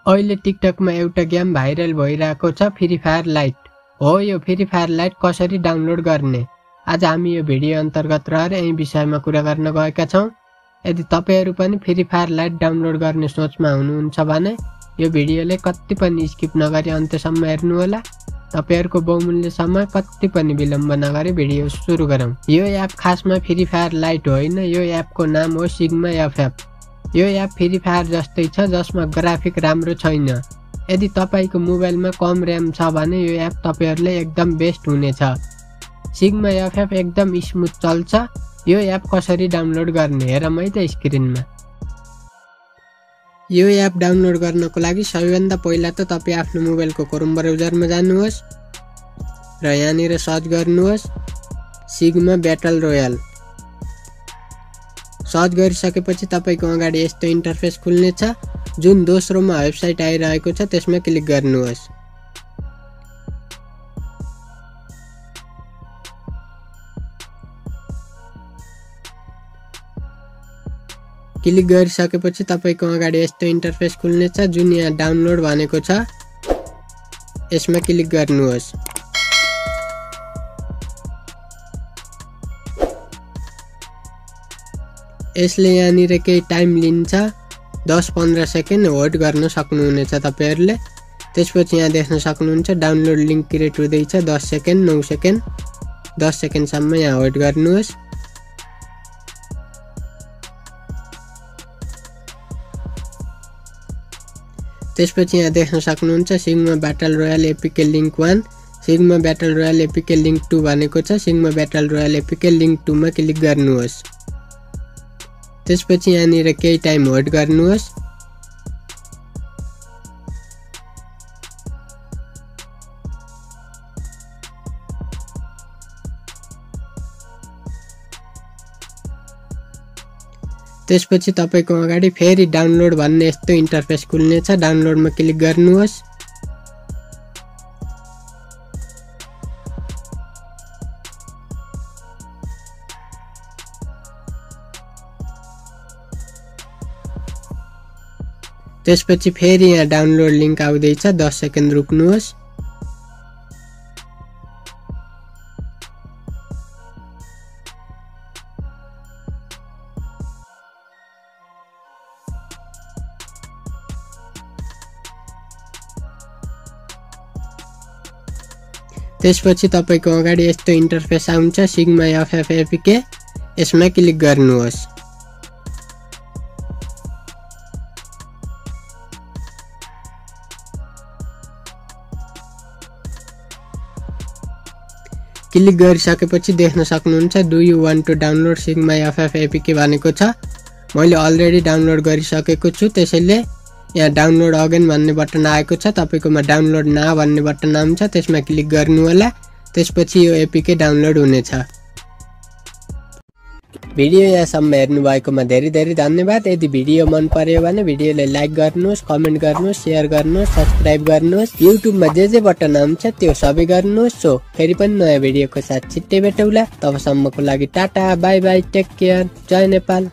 अहिले टिकटकमा एउटा game viral भइरहेको छ, फ्री फायर लाइट हो। यो फ्री फायर लाइट कसरी डाउनलोड गर्ने, आज हामी यो भिडियो अन्तर्गत रहेर यही विषयमा कुरा गर्न गएका छौं। यदि तपाईहरु पनि फ्री फायर लाइट डाउनलोड गर्ने सोचमा हुनुहुन्छ भने यो भिडियोले कति पनि स्किप नगरी अन्त्यसम्म हेर्नु होला। तपाईहरुको बहुमूल्य समय कति पनि विलम्ब नगरी भिडियो सुरु गरौं। यो एप खासमा फ्री फायर लाइट होइन, यो एपको नाम हो सिग्मा एफएफ। यो एप फ्री फायर जस्तै छ, जसमा ग्राफिक राम्रो छैन। यदि तपाईको मोबाइलमा कम र्याम छ भने यो एप तपाईहरुले एकदम बेस्ट हुनेछ। सिग्मा एफएफ एकदम स्मुथ चल्छ। यो एप कसरी डाउनलोड गर्ने हेरौँ है त स्क्रिनमा। यो एप डाउनलोड गर्नको लागि सबैभन्दा पहिला त तपाई आफ्नो मोबाइलको क्रोम ब्राउजरमा जानुहोस् र यहाँनिर सर्च गर्नुहोस् सिग्मा ब्याटल रोयल। सर्च गरिसकेपछि तपाईको अगाडि यस्तो इन्टरफेस खुल्नेछ, जुन दोस्रोमा वेबसाइट आइरहेको छ त्यसमा क्लिक गर्नुहोस्। क्लिक गरिसकेपछि तपाईको अगाडि यस्तो इन्टरफेस खुल्नेछ, जुन यहाँ डाउनलोड भनेको छ यसमा क्लिक गर्नुहोस्। यसले यहाँनिर केही टाइम लिन्छ, 10-15 सेकेन्ड होल्ड गर्न सक्नुहुनेछ तपाईहरुले। त्यसपछि यहाँ देख्न सक्नुहुन्छ डाउनलोड लिंक क्रिएट हुँदैछ। 10 सेकेन्ड 9 सेकेन्ड 10 सेकेन्डसम्म यहाँ होल्ड गर्नुहोस्। त्यसपछि यहाँ देख्न सक्नुहुन्छ sigma battle royal APK link 1, sigma battle royal APK link 2 भनेको छ। Sigma battle royal APK link 2 मा क्लिक गर्नुहोस्। त्यसपछि यहाँनिर केही टाइम होल्ड गर्नुहोस्। त्यसपछि तपाईको अगाडि फेरि डाउनलोड भन्ने यस्तो इन्टरफेस खुल्नेछ, डाउनलोडमा क्लिक गर्नुहोस्। त्यसपछि फेरि यहाँ डाउनलोड लिंक आउँदैछ, 10 सेकेन्ड रुक्नुहोस्। त्यसपछि तपाईको अगाडि यस्तो इन्टरफेस आउँछ सिग्मा एफएफ एपीके, यसमा क्लिक गर्नुहोस्। क्लिक गरिसकेपछि देख्न सक्नुहुन्छ do you want to download sigma FF APK भनेको छ। मैले अलरेडी डाउनलोड गरिसकेको छु, त्यसैले यहाँ डाउनलोड अगेन भन्ने बटन आएको छ। तपाईकोमा डाउनलोड नाउ भन्ने बटन आउँछ, त्यसमा क्लिक गर्नु होला। त्यसपछि यो एपीके डाउनलोड हुनेछ। भिडियो यहाँसम्म हेर्नु भएकोमा धेरै धेरै धन्यवाद। यदि भिडियो मन पर्यो भने भिडियोलाई लाइक गर्नुहोस्, कमेन्ट गर्नुहोस्, शेयर गर्नुहोस्, सब्स्क्राइब गर्नुहोस्। युट्युबमा जे बटन आउँछ त्यो सबै गर्नुहोस्। सो फेरि पनि नयाँ भिडियोको साथ छिट्टै भेटौँला। तबसम्मको लागि tata bye bye, take care, जय नेपाल।